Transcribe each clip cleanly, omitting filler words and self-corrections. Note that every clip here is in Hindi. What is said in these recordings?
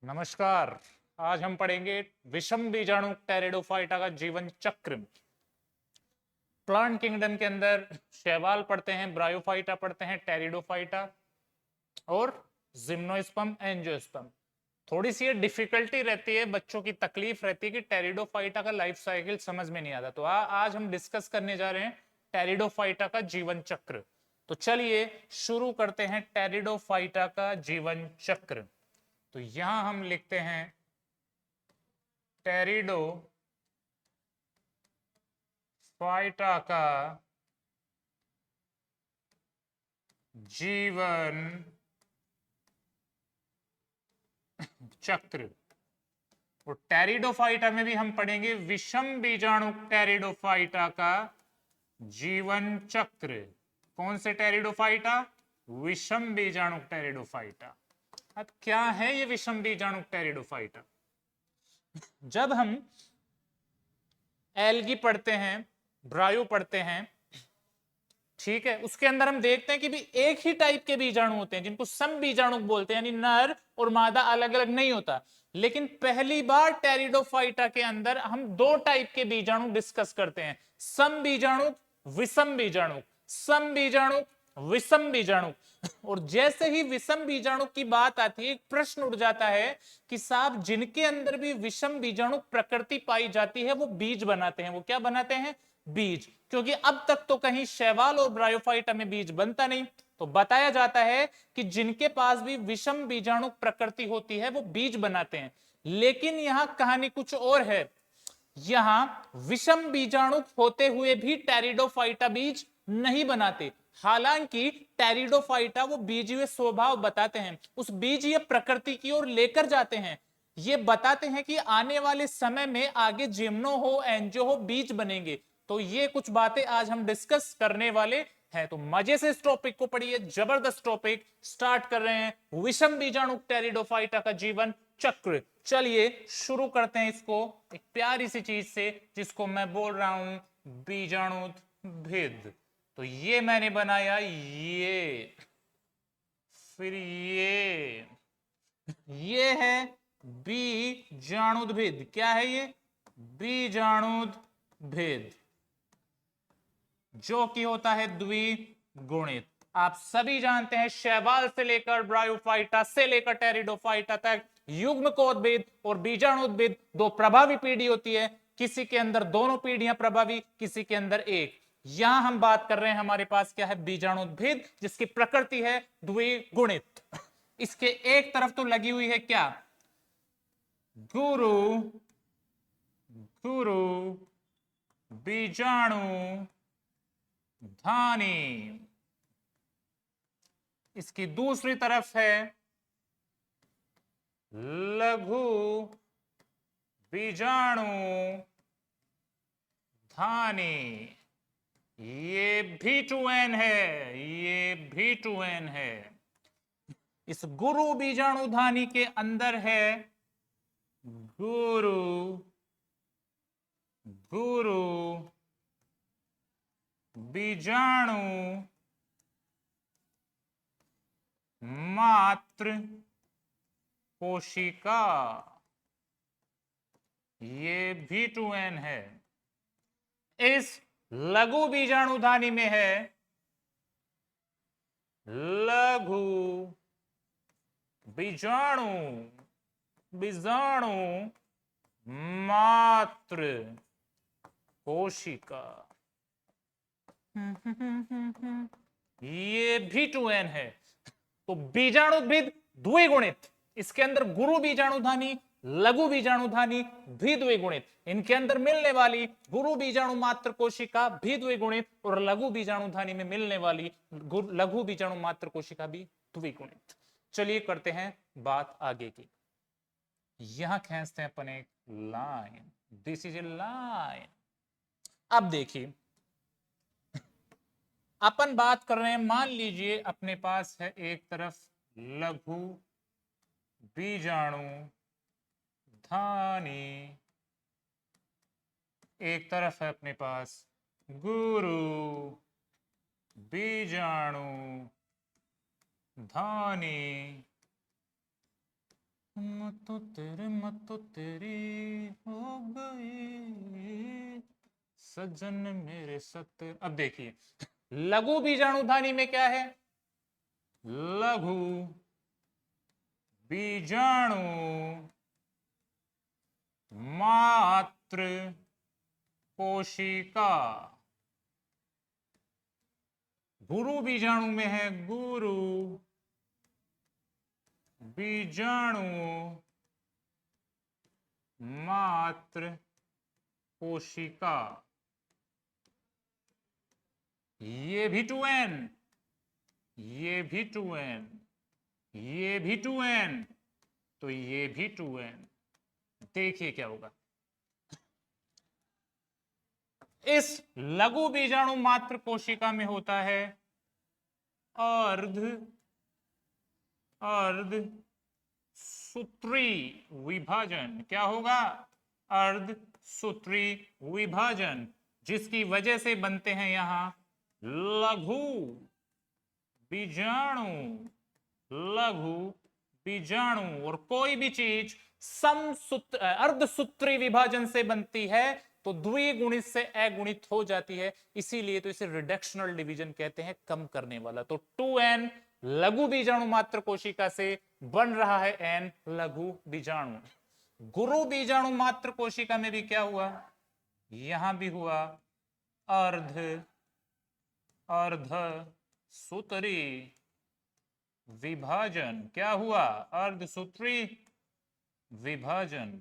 नमस्कार। आज हम पढ़ेंगे विषम बीजाणु टेरिडोफाइटा का जीवन चक्र। प्लांट किंगडम के अंदर शैवाल पढ़ते हैं, ब्रायोफाइटा पढ़ते हैं, टेरिडोफाइटा और जिम्नोस्पर्म, एंजियोस्पर्म। थोड़ी सी ये डिफिकल्टी रहती है, बच्चों की तकलीफ रहती है कि टेरिडोफाइटा का लाइफ साइकिल समझ में नहीं आता। तो आज हम डिस्कस करने जा रहे हैं टेरिडोफाइटा का जीवन चक्र। तो चलिए शुरू करते हैं टेरिडोफाइटा का जीवन चक्र। तो यहां हम लिखते हैं टेरिडो फाइटा का जीवन चक्र। और टेरिडोफाइटा में भी हम पढ़ेंगे विषम बीजाणु टेरिडोफाइटा का जीवन चक्र। कौन से टेरिडोफाइटा? विषम बीजाणु टेरिडोफाइटा। अब क्या है ये विषम बीजाणु टेरिडोफाइटा? जब हम एल्गी पढ़ते हैं, ब्रायो पढ़ते हैं, ठीक है, उसके अंदर हम देखते हैं कि भी एक ही टाइप के बीजाणु होते हैं जिनको सम बीजाणु बोलते हैं, यानी नर और मादा अलग अलग नहीं होता। लेकिन पहली बार टेरिडोफाइटा के अंदर हम दो टाइप के बीजाणु डिस्कस करते हैं, सम बीजाणु, विषम बीजाणु। सम बीजाणु, विषम बीजाणु। और जैसे ही विषम बीजाणु की बात आती है, एक प्रश्न उठ जाता है कि साहब जिनके अंदर भी विषम बीजाणु प्रकृति पाई जाती है वो बीज बनाते हैं। वो क्या बनाते हैं? बीज। क्योंकि अब तक तो कहीं शैवाल और ब्रायोफाइटा में बीज बनता नहीं, तो बताया जाता है कि जिनके पास भी विषम बीजाणु प्रकृति होती है वो बीज बनाते हैं। लेकिन यहां कहानी कुछ और है। यहां विषम बीजाणु होते हुए भी टेरिडोफाइटा बीज नहीं बनाते। हालांकि टेरिडोफाइटा वो बीजीय स्वभाव बताते हैं, उस बीजीय प्रकृति की ओर लेकर जाते हैं। ये बताते हैं कि आने वाले समय में आगे जिम्नो हो, एंजियो हो, बीज बनेंगे। तो ये कुछ बातें आज हम डिस्कस करने वाले हैं। तो मजे से इस टॉपिक को पढ़िए, जबरदस्त टॉपिक। स्टार्ट कर रहे हैं विषम बीजाणु टेरिडोफाइटा का जीवन चक्र। चलिए शुरू करते हैं इसको एक प्यारी सी चीज से जिसको मैं बोल रहा हूं बीजाणु भेद। तो ये मैंने बनाया, ये फिर ये है बीजाणुद्भिद। क्या है ये? बीजाणुद्भिद, जो कि होता है द्विगुणित। आप सभी जानते हैं शैवाल से लेकर ब्रायोफाइटा से लेकर टेरिडोफाइटा तक युग्मकोद्भिद और बीजाणुद्भिद दो प्रभावी पीढ़ी होती है। किसी के अंदर दोनों पीढ़ियां प्रभावी, किसी के अंदर एक। यहां हम बात कर रहे हैं, हमारे पास क्या है? बीजाणुद्भिद, जिसकी प्रकृति है द्विगुणित। इसके एक तरफ तो लगी हुई है क्या? गुरु गुरु बीजाणु धानी। इसकी दूसरी तरफ है लघु बीजाणु धानी। ये V2N है, ये V2N है। इस गुरु बीजाणु धानी के अंदर है गुरु गुरु बीजाणु मात्र कोशिका। ये V2N है। इस लघु बीजाणुधानी में है लघु बीजाणु बीजाणु मात्र कोशिका। ये V2N है। तो बीजाणुद्भिद द्विगुणित, इसके अंदर गुरु बीजाणुधानी, लघु बीजाणुधानी भी द्विगुणित। इनके अंदर मिलने वाली गुरु बीजाणु मात्र कोशिका भी द्विगुणित और लघु बीजाणुधानी में मिलने वाली लघु बीजाणु मात्र कोशिका भी द्विगुणित। चलिए करते हैं बात आगे की। यहां खींचते हैं अपन एक line, this is a line. अब देखिए अपन बात कर रहे हैं, मान लीजिए अपने पास है एक तरफ लघु बीजाणु धानी, एक तरफ है अपने पास गुरु बीजाणु धानी। मत तो तेरी हो गई सजन मेरे सत। अब देखिए लघु बीजाणु ध्वनि में क्या है, लघु बीजाणु मात्र कोशिका। गुरु बीजाणु में है गुरु बीजाणु मात्र कोशिका। ये भी 2n, ये भी 2n, ये भी 2n, तो ये भी 2n। देखिए क्या होगा, इस लघु बीजाणु मात्र कोशिका में होता है अर्ध अर्ध सूत्री विभाजन। क्या होगा, अर्ध सूत्री विभाजन, जिसकी वजह से बनते हैं यहां लघु बीजाणु, लघु बीजाणु। और कोई भी चीज समसूत्र अर्धसूत्री विभाजन से बनती है तो द्विगुणित से अगुणित हो जाती है, इसीलिए तो इसे रिडक्शनल डिवीजन कहते हैं, कम करने वाला। तो 2n लघु बीजाणु मात्र कोशिका से बन रहा है n लघु बीजाणु। गुरु बीजाणु मात्र कोशिका में भी क्या हुआ, यहां भी हुआ अर्ध अर्ध सूत्री विभाजन। क्या हुआ, अर्धसूत्री विभाजन।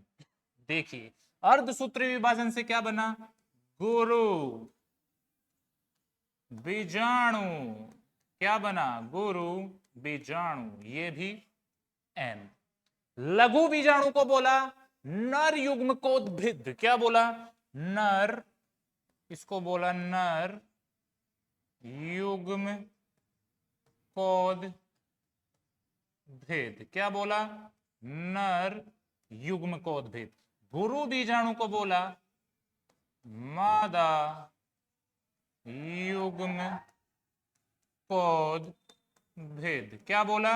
देखिए अर्धसूत्री विभाजन से क्या बना, गुरु बीजाणु। क्या बना, गुरु बीजाणु, ये भी n। लघु बीजाणु को बोला नर युग्म कोद्भिद। क्या बोला, नर, इसको बोला नर युग्म कोद भेद। क्या बोला, नर युग्म कोद भेद। गुरु बीजाणु को बोला मादा युग्म कोद भेद। क्या बोला,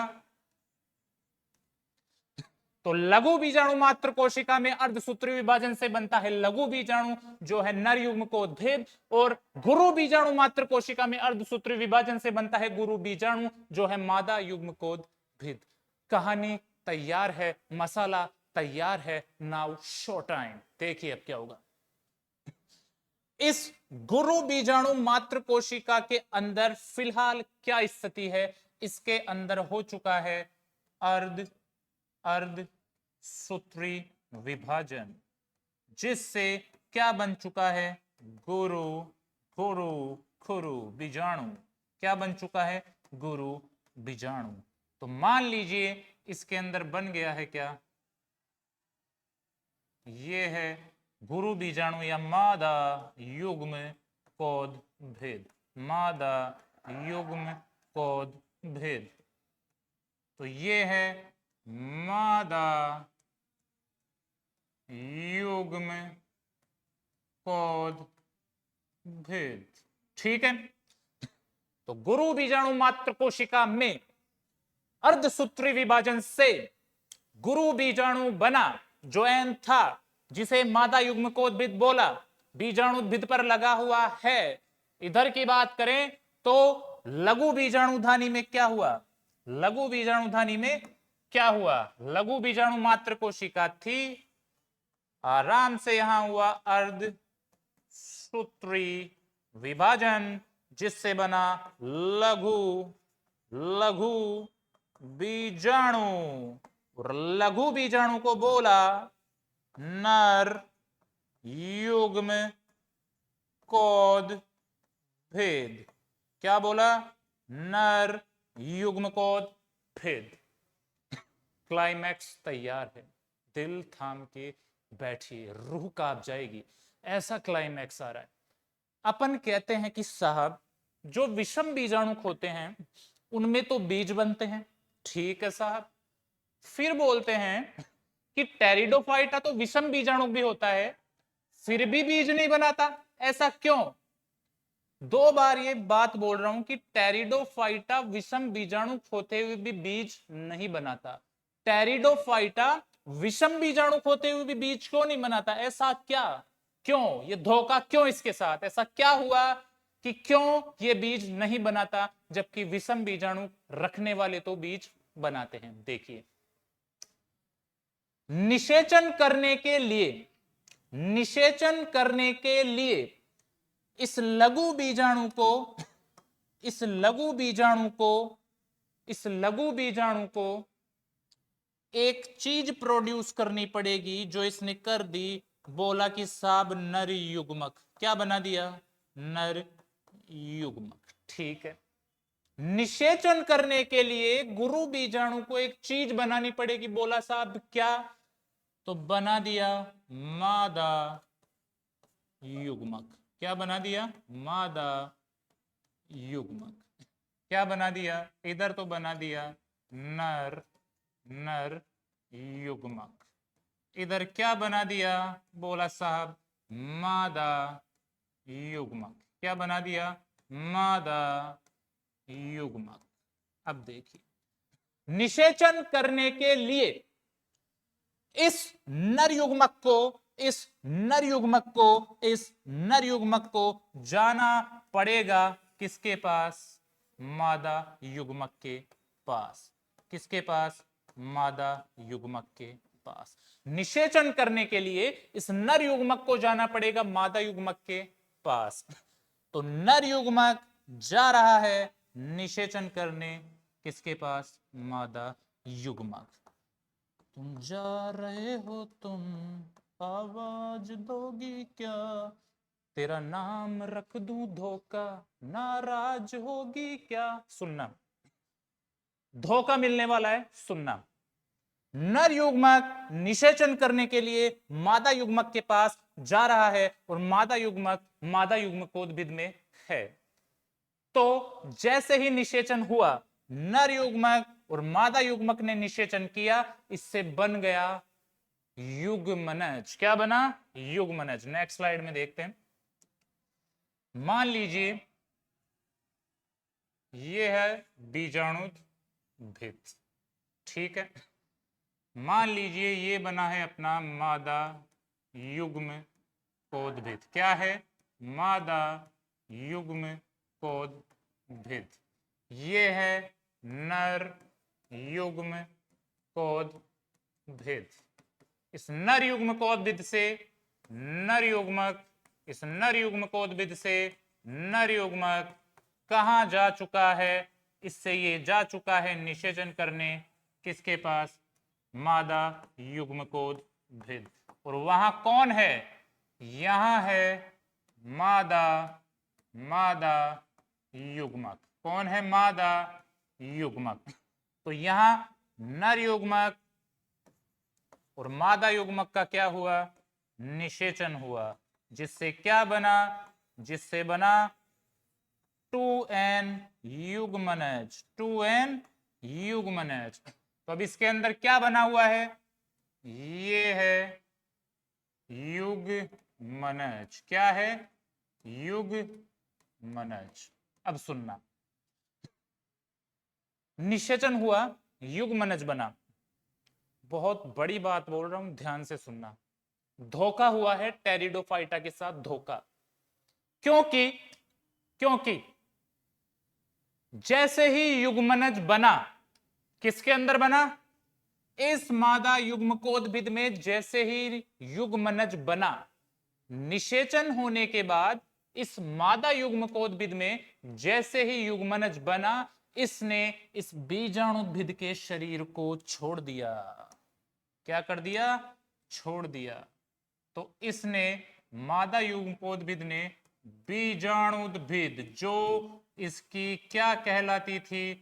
तो लघु बीजाणु मात्र कोशिका में अर्धसूत्री विभाजन से बनता है लघु बीजाणु जो है नर युग्म कोद्भेद, और गुरु बीजाणु मात्र कोशिका में अर्धसूत्री विभाजन से बनता है गुरु बीजाणु जो है मादा युग्म कोद्भेद। कहानी तैयार है, मसाला तैयार है, नाउ शो टाइम। देखिए अब क्या होगा, इस गुरु बीजाणु मात्र कोशिका के अंदर फिलहाल क्या स्थिति है, इसके अंदर हो चुका है अर्ध सूत्री विभाजन, जिससे क्या बन चुका है, गुरु गुरु खुरु बीजाणु। क्या बन चुका है, गुरु बीजाणु। तो मान लीजिए इसके अंदर बन गया है क्या, ये है गुरु बीजाणु या मादा युग्म कोद भेद, मादा युग्म कोद भेद। तो ये है मादा युग्म कोद भेद। ठीक है, तो गुरु बीजाणु मात्र कोशिका में अर्धसूत्री विभाजन से गुरु बीजाणु बना जो n था, जिसे मादा युग्म कोद्भिद बोला, बीजाणु भिद पर लगा हुआ है। इधर की बात करें तो लघु बीजाणुधानी में क्या हुआ, लघु बीजाणुधानी में क्या हुआ, लघु बीजाणु मात्र कोशिका थी, आराम से यहां हुआ अर्ध सूत्री विभाजन, जिससे बना लघु लघु बीजाणु। और लघु बीजाणु को बोला नर युग्म कोद भेद। क्या बोला, नर युग्म कोद भेद। क्लाइमैक्स तैयार है, दिल थाम के बैठिए, रूह कांप जाएगी, ऐसा क्लाइमैक्स आ रहा है। अपन कहते हैं कि साहब जो विषम बीजाणुक होते हैं उनमें तो बीज बनते हैं, ठीक है साहब। फिर बोलते हैं कि टेरिडोफाइटा तो विषम बीजाणुक भी होता है, फिर भी बीज नहीं बनाता, ऐसा क्यों? 2 बार ये बात बोल रहा हूं कि टेरिडोफाइटा विषम बीजाणुक होते हुए भी बीज नहीं बनाता। टेरिडोफाइटा विषम बीजाणु होते हुए भी बीज क्यों नहीं बनाता? ऐसा क्या, क्यों ये धोखा, क्यों इसके साथ ऐसा क्या हुआ कि क्यों ये बीज नहीं बनाता, जबकि विषम बीजाणु रखने वाले तो बीज बनाते हैं? देखिए, निषेचन करने के लिए, निषेचन करने के लिए इस लघु बीजाणु को, इस लघु बीजाणु को, इस लघु बीजाणु को एक चीज प्रोड्यूस करनी पड़ेगी, जो इसने कर दी। बोला कि साहब नर युग्मक, क्या बना दिया? नर युग्मक। ठीक है, निषेचन करने के लिए गुरु बीजाणु को एक चीज बनानी पड़ेगी। बोला साहब क्या? तो बना दिया मादा युग्मक। क्या बना दिया? मादा युग्मक। क्या बना दिया? इधर तो बना दिया नर, नर युग्मक। इधर क्या बना दिया? बोला साहब मादा युग्मक। क्या बना दिया? मादा युग्मक। अब देखिए, निषेचन करने के लिए इस नर युग्मक को, इस नर युग्मक को, इस नर युग्मक को जाना पड़ेगा किसके पास? मादा युग्मक के पास। किसके पास? मादा युग्मक के पास। निषेचन करने के लिए इस नर युग्मक को जाना पड़ेगा मादा युग्मक के पास। तो नर युग्मक जा रहा है निषेचन करने किसके पास? मादा युग्मक। तुम जा रहे हो, तुम आवाज दोगी क्या? तेरा नाम रख दूं धोखा, नाराज होगी क्या? सुनना, धोखा मिलने वाला है, सुनना। नर युग्मक निषेचन करने के लिए मादा युग्मक के पास जा रहा है और मादा युग्मकोद्भिद में है। तो जैसे ही निषेचन हुआ, नर युग्मक और मादा युग्मक ने निषेचन किया, इससे बन गया युग्मनज। क्या बना? युग्मनज। नेक्स्ट स्लाइड में देखते हैं। मान लीजिए ये है बीजाणुभिद, ठीक है। मान लीजिए ये बना है अपना मादा युग्म कोद्भिद। क्या है? मादा युग्म कोद्भिद। ये है नर युग्म कोद्भिद। इस नर युग्म कोद्भिद से नर युग्मक, इस नर युग्म कोद्भिद से नर युग्मक कहां जा चुका है? इससे ये जा चुका है निषेचन करने किसके पास? मादा युग्मकोद्भिद। और वहां कौन है? यहां है मादा, मादा युग्मक। कौन है? मादा युग्मक। तो यहां नर युग्मक और मादा युग्मक का क्या हुआ? निषेचन हुआ, जिससे क्या बना? जिससे बना 2n युग्मनज, 2n युग्मनज। तो अब इसके अंदर क्या बना हुआ है? ये है युग्मनज। क्या है? युग्मनज। अब सुनना, निषेचन हुआ, युग्मनज बना। बहुत बड़ी बात बोल रहा हूं, ध्यान से सुनना। धोखा हुआ है टेरिडोफाइटा के साथ, धोखा। क्योंकि क्योंकि जैसे ही युग्मनज बना, किसके अंदर बना? इस मादा युग्मकोद्भिद में जैसे ही युग्मनज बना, निषेचन होने के बाद इस मादा युग्मकोद्भिद में जैसे ही युग्मनज बना, इसने इस बीजाणुद्भिद के शरीर को छोड़ दिया। क्या कर दिया? छोड़ दिया। तो इसने, मादा युग्मकोद्भिद ने बीजाणुद्भिद, जो इसकी क्या कहलाती थी?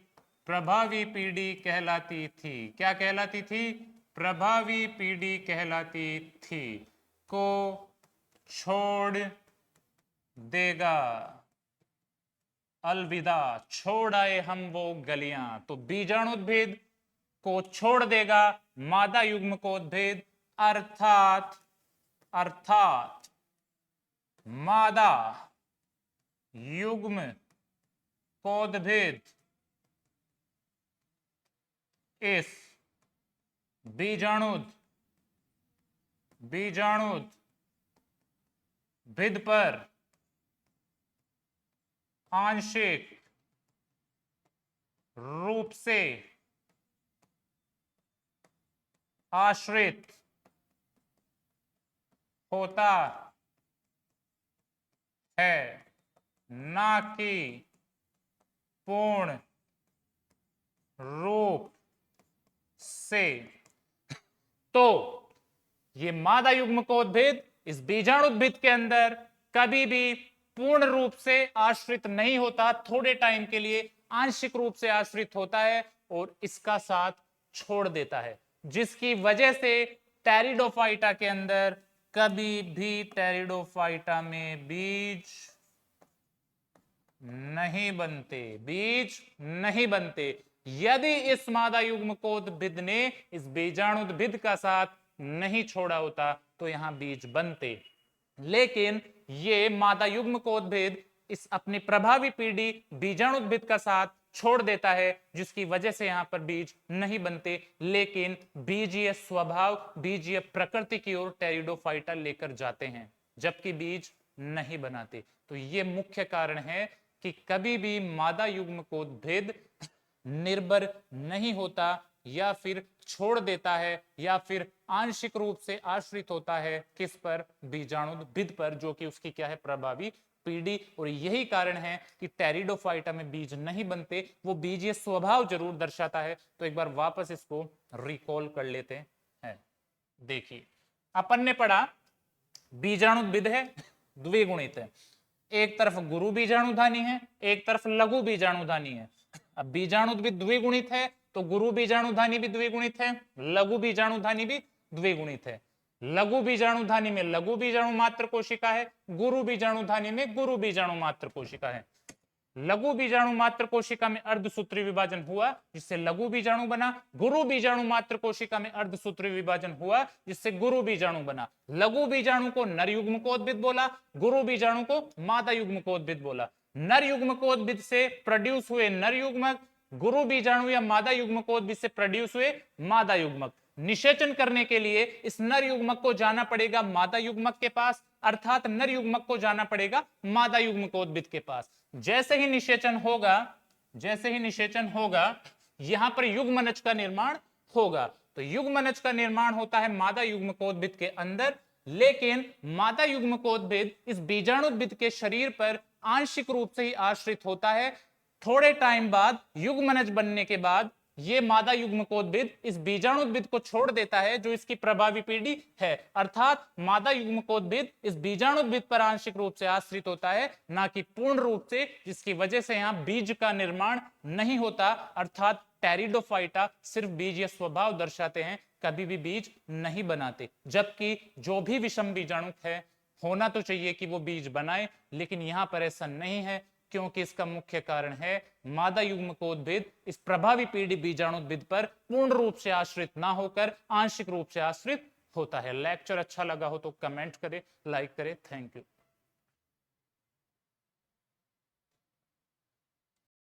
प्रभावी पीढ़ी कहलाती थी। क्या कहलाती थी? प्रभावी पीढ़ी कहलाती थी, को छोड़ देगा। अलविदा, छोड़ आए हम वो गलियां। तो बीजाणुद्भिद को छोड़ देगा मादा युग्मकोद्भिद, अर्थात अर्थात मादा युग्म कोद्भिद इस बीजाणुद भिद पर आंशिक रूप से आश्रित होता है, ना कि पूर्ण रूप से। तो ये मादा युग्मकोद्भिद इस बीजाणुद्भिद के अंदर कभी भी पूर्ण रूप से आश्रित नहीं होता, थोड़े टाइम के लिए आंशिक रूप से आश्रित होता है और इसका साथ छोड़ देता है, जिसकी वजह से टेरिडोफाइटा के अंदर कभी भी टेरिडोफाइटा में बीज नहीं बनते। यदि इस मादा युग्मकोद्भिद ने इस बीजाणुद्भिद का साथ नहीं छोड़ा होता तो यहां बीज बनते, लेकिन ये मादा युग्मकोद्भिद इस अपनी प्रभावी पीढ़ी बीजाणुद्भिद का साथ छोड़ देता है, जिसकी वजह से यहां पर बीज नहीं बनते, लेकिन बीजीय स्वभाव, बीजीय प्रकृति की ओर टेरिडोफाइटा लेकर जाते हैं, जबकि बीज नहीं बनाते। तो ये मुख्य कारण है कि कभी भी मादा युग्मकोद्भिद निर्भर नहीं होता, या फिर छोड़ देता है, या फिर आंशिक रूप से आश्रित होता है किस पर? बीजाणुद्भिद पर, जो कि उसकी क्या है? प्रभावी पीढ़ी। और यही कारण है कि टेरिडोफाइटा में बीज नहीं बनते, वो बीजीय स्वभाव जरूर दर्शाता है। तो एक बार वापस इसको रिकॉल कर लेते हैं। देखिए, अपन ने पढ़ा बीजाणुद्भिद है, द्विगुणित है, एक तरफ गुरु बीजाणुधानी है, एक तरफ लघु बीजाणुधानी है। अब बीजाणुद्भिद द्विगुणित है तो गुरु बीजाणुधानी भी द्विगुणित है, लघु बीजाणुधानी भी द्विगुणित है। लघु बीजाणुधानी में लघु बीजाणु मात्र कोशिका है, गुरु बीजाणुधानी में गुरु बीजाणु मात्र कोशिका है। लघु बीजाणु मात्र कोशिका में अर्धसूत्री विभाजन हुआ जिससे लघु बीजाणु बना, गुरु बीजाणु मात्र कोशिका में अर्धसूत्री विभाजन हुआ जिससे गुरु बीजाणु बना। लघु बीजाणु को नर युग्मकोद्भिद बोला, गुरु बीजाणु को मादा युग्मकोद्भिद बोला। नर युग्मकोद्भिद से प्रोड्यूस हुए नर युग्मक, गुरु बीजाणु या मादा युग्मकोद्भिद से प्रोड्यूस हुए मादा युग्मक। निषेचन करने के लिए इस नर युग्मक को जाना पड़ेगा मादा युग्मक के पास, अर्थात नर युग्मक को जाना पड़ेगा मादा युग्मकोद्भिद के पास। जैसे ही निषेचन होगा यहां पर युग्मनज का निर्माण होगा। तो युग्मनज का निर्माण होता है मादा युग्मकोद्भिद के अंदर, लेकिन मादा युग्मकोद्भिद इस बीजाणुद्भिद के शरीर पर आंशिक रूप से ही आश्रित होता है। थोड़े टाइम बाद युग्मनज बनने के बाद ये मादा युग्मकोद्भिद इस बीजाणुद्भिद को छोड़ देता है, जो इसकी प्रभावी पीढ़ी है, अर्थात मादा युग्मकोद्भिद इस बीजाणुद्भिद पर आंशिक रूप से आश्रित होता है, ना कि पूर्ण रूप से, जिसकी वजह से यहां बीज का निर्माण नहीं होता। अर्थात टेरिडोफाइटा सिर्फ बीजीय स्वभाव दर्शाते हैं, कभी भी बीज नहीं बनाते। जबकि जो भी विषम बीजाणु है, होना तो चाहिए कि वो बीज बनाए, लेकिन यहां पर ऐसा नहीं है, क्योंकि इसका मुख्य कारण है मादा युग्मकोद्भिद इस प्रभावी पीढ़ी बीजाणुद्भिद पर पूर्ण रूप से आश्रित ना होकर आंशिक रूप से आश्रित होता है। लेक्चर अच्छा लगा हो तो कमेंट करें, लाइक करें। Thank you.